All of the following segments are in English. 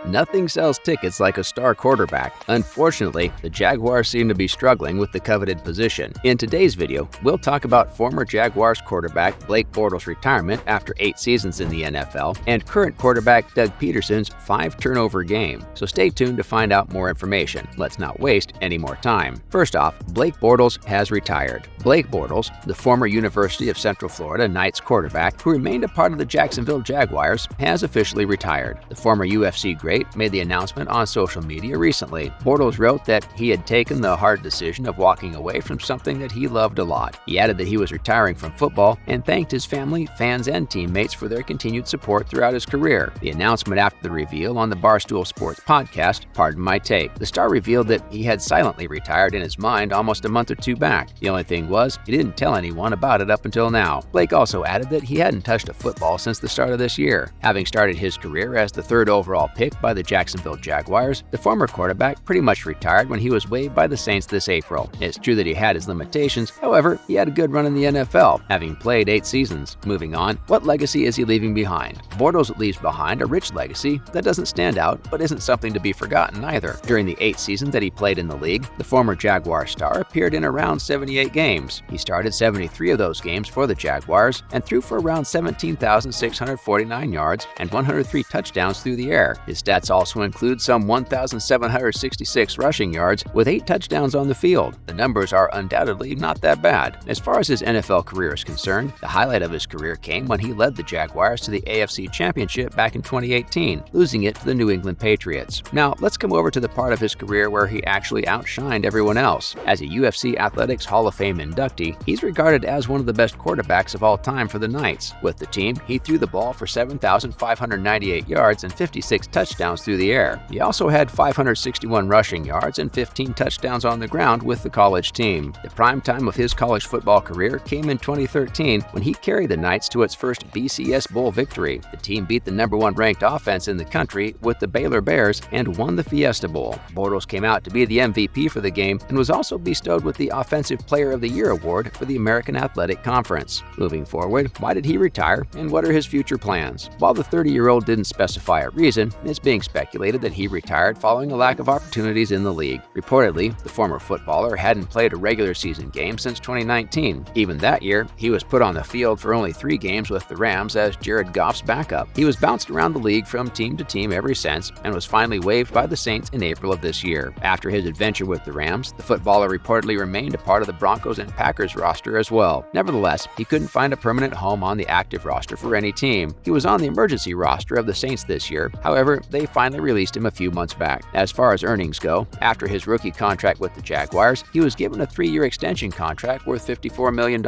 Nothing sells tickets like a star quarterback. Unfortunately, the Jaguars seem to be struggling with the coveted position. In today's video, we'll talk about former Jaguars quarterback Blake Bortles' retirement after 8 seasons in the NFL and current quarterback Doug Peterson's 5-turnover game. So stay tuned to find out more information. Let's not waste any more time. First off, Blake Bortles has retired. Blake Bortles, the former University of Central Florida Knights quarterback who remained a part of the Jacksonville Jaguars, has officially retired. The former UFC great made the announcement on social media recently. Bortles wrote that he had taken the hard decision of walking away from something that he loved a lot. He added that he was retiring from football and thanked his family, fans, and teammates for their continued support throughout his career. The announcement after the reveal on the Barstool Sports podcast, Pardon My Take. The star revealed that he had silently retired in his mind almost a month or two back. The only thing was, he didn't tell anyone about it up until now. Blake also added that he hadn't touched a football since the start of this year. Having started his career as the 3rd overall pick by the Jacksonville Jaguars, the former quarterback pretty much retired when he was waived by the Saints this April. It's true that he had his limitations, however, he had a good run in the NFL, having played 8 seasons. Moving on, what legacy is he leaving behind? Bortles leaves behind a rich legacy that doesn't stand out, but isn't something to be forgotten either. During the 8 seasons that he played in the league, the former Jaguar star appeared in around 78 games. He started 73 of those games for the Jaguars and threw for around 17,649 yards and 103 touchdowns through the air. His stats also include some 1,766 rushing yards with 8 touchdowns on the field. The numbers are undoubtedly not that bad. As far as his NFL career is concerned, the highlight of his career came when he led the Jaguars to the AFC Championship back in 2018, losing it to the New England Patriots. Now, let's come over to the part of his career where he actually outshined everyone else. As a UFC Athletics Hall of Fame inductee, he's regarded as one of the best quarterbacks of all time for the Knights. With the team, he threw the ball for 7,598 yards and 56 touchdowns through the air. He also had 561 rushing yards and 15 touchdowns on the ground with the college team. The prime time of his college football career came in 2013 when he carried the Knights to its first BCS Bowl victory. The team beat the #1 ranked offense in the country with the Baylor Bears and won the Fiesta Bowl. Bortles came out to be the MVP for the game and was also bestowed with the Offensive Player of the Year award for the American Athletic Conference. Moving forward, why did he retire and what are his future plans? While the 30-year-old didn't specify a reason, it's being speculated that he retired following a lack of opportunities in the league. Reportedly, the former footballer hadn't played a regular season game since 2019. Even that year, he was put on the field for only 3 games with the Rams as Jared Goff's backup. He was bounced around the league from team to team ever since and was finally waived by the Saints in April of this year. After his adventure with the Rams, the footballer reportedly remained a part of the Broncos and Packers roster as well. Nevertheless, he couldn't find a permanent home on the active roster for any team. He was on the emergency roster of the Saints this year. However, they finally released him a few months back. As far as earnings go, after his rookie contract with the Jaguars, he was given a 3-year extension contract worth $54 million.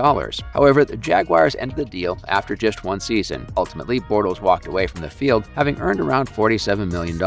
However, the Jaguars ended the deal after just 1 season. Ultimately, Bortles walked away from the field, having earned around $47 million.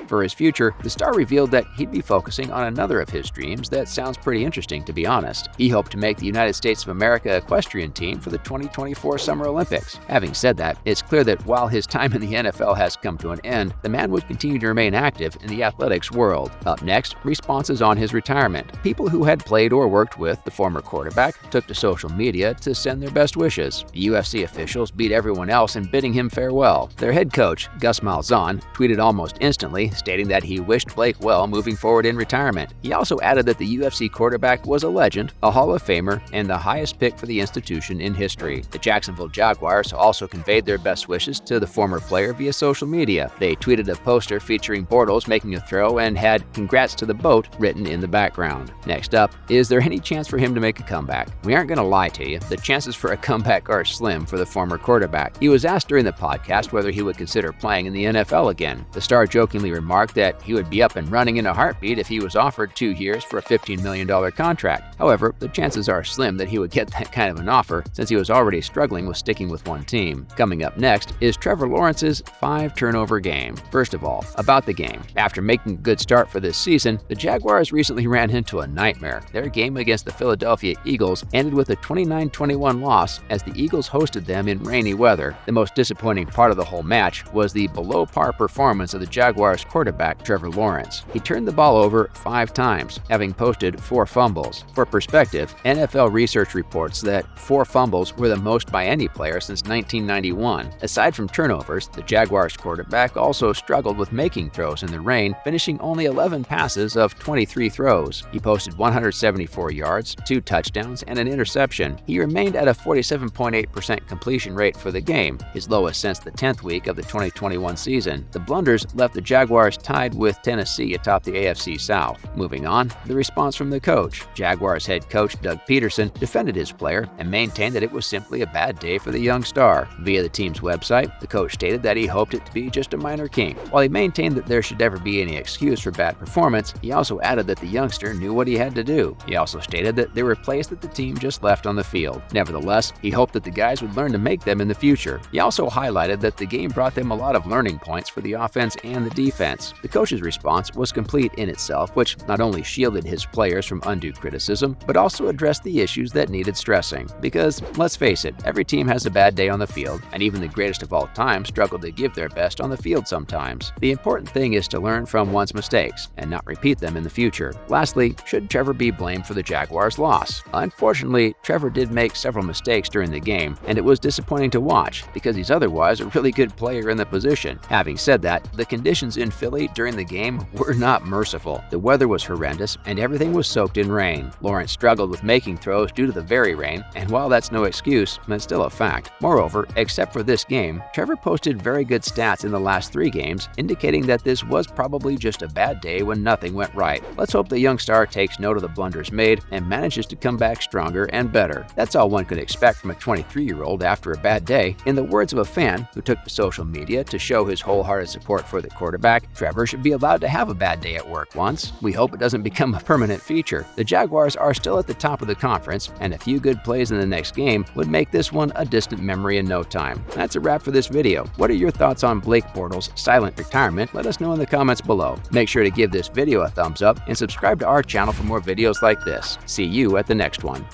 For his future, the star revealed that he'd be focusing on another of his dreams that sounds pretty interesting, to be honest. He hoped to make the United States of America equestrian team for the 2024 Summer Olympics. Having said that, it's clear that while his time in the NFL has come to an end, the man would continue to remain active in the athletics world. Up next, responses on his retirement. People who had played or worked with the former quarterback took to social media to send their best wishes. The UFC officials beat everyone else in bidding him farewell. Their head coach, Gus Malzahn, tweeted almost instantly, stating that he wished Blake well moving forward in retirement. He also added that the UFC quarterback was a legend, a Hall of Famer, and the highest pick for the institution in history. The Jacksonville Jaguars also conveyed their best wishes to the former player via social media. They tweeted a poster featuring Bortles making a throw and had "Congrats to the boat" written in the background. Next up, is there any chance for him to make a comeback? We aren't going to lie to you, the chances for a comeback are slim for the former quarterback. He was asked during the podcast whether he would consider playing in the NFL again. The star jokingly remarked that he would be up and running in a heartbeat if he was offered 2 years for a $15 million contract. However, the chances are slim that he would get that kind of an offer since he was already struggling with sticking with one team. Coming up next is Trevor Lawrence's 5-turnover game. First of all, about the game. After making a good start for this season, the Jaguars recently ran into a nightmare. Their game against the Philadelphia Eagles ended with a 29-21 loss as the Eagles hosted them in rainy weather. The most disappointing part of the whole match was the below-par performance of the Jaguars quarterback Trevor Lawrence. He turned the ball over 5 times, having posted 4 fumbles. For perspective, NFL research reports that 4 fumbles were the most by any player since 1991. Aside from turnovers, the Jaguars quarterback also struggled with making throws in the rain, finishing only 11 passes of 23 throws. He posted 174 yards, 2 touchdowns, and an interception. He remained at a 47.8% completion rate for the game, his lowest since the 10th week of the 2021 season. The blunders left the Jaguars tied with Tennessee atop the AFC South. Moving on, the response from the coach. Jaguars head coach Doug Peterson defended his player and maintained that it was simply a bad day for the young star. Via the team's website, the coach stated that he hoped it to be just a minor kink. While he maintained that there should never be any excuse for bad performance, he also added that the youngster knew what he had to do. He also stated that there were plays that the team just left on the field. Nevertheless, he hoped that the guys would learn to make them in the future. He also highlighted that the game brought them a lot of learning points for the offense and the defense. The coach's response was complete in itself, which not only shielded his players from undue criticism, but also addressed the issues that needed stressing. Because, let's face it, every team has a bad day on the field, and even the greatest of all time struggle to give their best on the field sometimes. The important thing is to learn from one's mistakes and not repeat them in the future. Lastly, should Trevor be blamed for the Jaguars' loss? Unfortunately, Trevor did make several mistakes during the game, and it was disappointing to watch because he's otherwise a really good player in the position. Having said that, the conditions in Philly during the game were not merciful. The weather was horrendous and everything was soaked in rain. Lawrence struggled with making throws due to the very rain, and while that's no excuse, that's still a fact. Moreover, except for this game, Trevor posted very good stats in the last 3 games, indicating that this was probably just a bad day when nothing went right. Let's hope the young star takes note of the blunders made and manages to come back stronger and better. That's all one could expect from a 23-year-old after a bad day. In the words of a fan who took to social media to show his wholehearted support for the quarterback, Trevor should be allowed to have a bad day at work once. We hope it doesn't become a permanent feature. The Jaguars are still at the top of the conference, and a few good plays in the next game would make this one a distant memory in no time. That's a wrap for this video. What are your thoughts on Blake Bortles' silent retirement? Let us know in the comments below. Make sure to give this video a thumbs up and subscribe to our channel for more videos like this. See you at the next one.